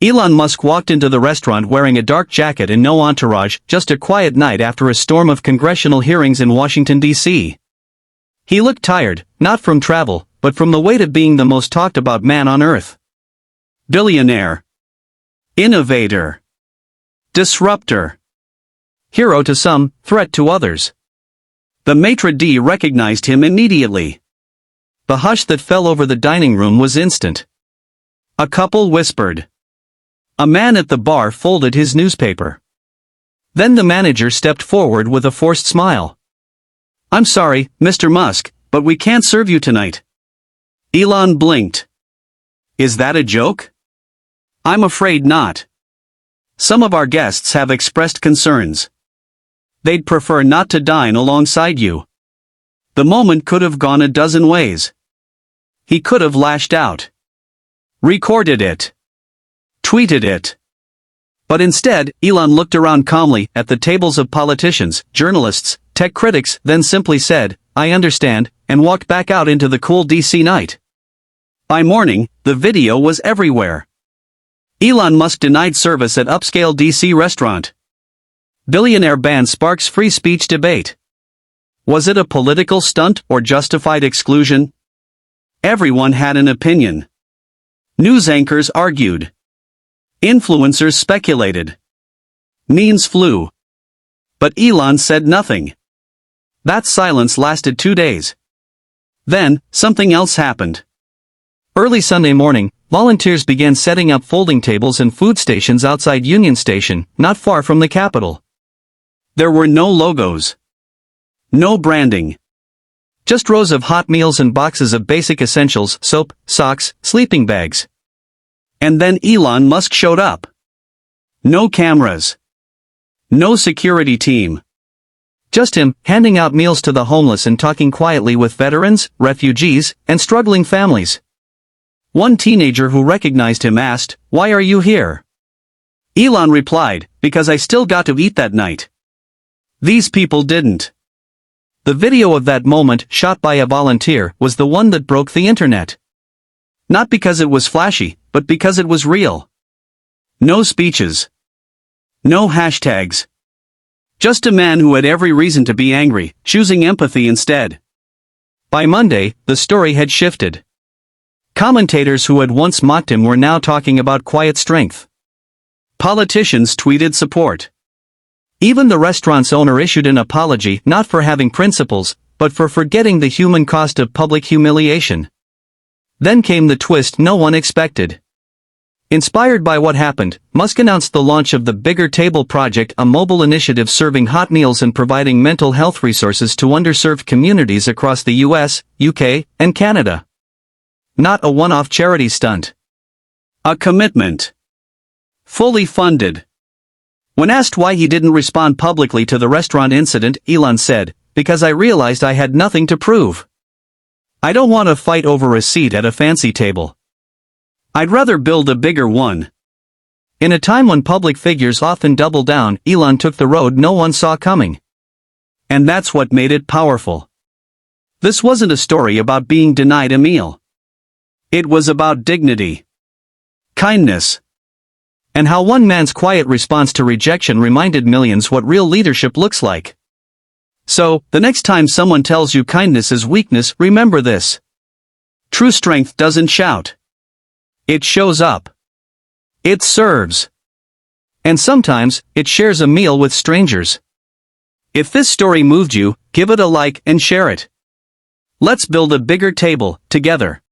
Elon Musk walked into the restaurant wearing a dark jacket and no entourage, just a quiet night after a storm of congressional hearings in Washington, D.C. He looked tired, not from travel, but from the weight of being the most talked about man on Earth. Billionaire. Innovator. Disruptor. Hero to some, threat to others. The maitre d' recognized him immediately. The hush that fell over the dining room was instant. A couple whispered. A man at the bar folded his newspaper. Then the manager stepped forward with a forced smile. "I'm sorry, Mr. Musk, but we can't serve you tonight." Elon blinked. "Is that a joke?" "I'm afraid not. Some of our guests have expressed concerns. They'd prefer not to dine alongside you." The moment could have gone a dozen ways. He could have lashed out. Recorded it. Tweeted it. But instead, Elon looked around calmly at the tables of politicians, journalists, tech critics, then simply said, "I understand," and walked back out into the cool DC night. By morning, the video was everywhere. Elon Musk denied service at upscale DC restaurant. Billionaire ban sparks free speech debate. Was it a political stunt or justified exclusion? Everyone had an opinion. News anchors argued. Influencers speculated. Memes flew. But Elon said nothing. That silence lasted 2 days. Then, something else happened. Early Sunday morning, volunteers began setting up folding tables and food stations outside Union Station, not far from the Capitol. There were no logos. No branding. Just rows of hot meals and boxes of basic essentials, soap, socks, sleeping bags. And then Elon Musk showed up. No cameras. No security team. Just him, handing out meals to the homeless and talking quietly with veterans, refugees, and struggling families. One teenager who recognized him asked, "Why are you here?" Elon replied, "Because I still got to eat that night." These people didn't. The video of that moment, shot by a volunteer, was the one that broke the internet. Not because it was flashy, but because it was real. No speeches. No hashtags. Just a man who had every reason to be angry, choosing empathy instead. By Monday, the story had shifted. Commentators who had once mocked him were now talking about quiet strength. Politicians tweeted support. Even the restaurant's owner issued an apology, not for having principles, but for forgetting the human cost of public humiliation. Then came the twist no one expected. Inspired by what happened, Musk announced the launch of the Bigger Table Project, a mobile initiative serving hot meals and providing mental health resources to underserved communities across the US, UK, and Canada. Not a one-off charity stunt. A commitment. Fully funded. When asked why he didn't respond publicly to the restaurant incident, Elon said, "Because I realized I had nothing to prove. I don't want to fight over a seat at a fancy table. I'd rather build a bigger one." In a time when public figures often double down, Elon took the road no one saw coming. And that's what made it powerful. This wasn't a story about being denied a meal. It was about dignity. Kindness. And how one man's quiet response to rejection reminded millions what real leadership looks like. So, the next time someone tells you kindness is weakness, remember this. True strength doesn't shout. It shows up. It serves. And sometimes, it shares a meal with strangers. If this story moved you, give it a like and share it. Let's build a bigger table, together.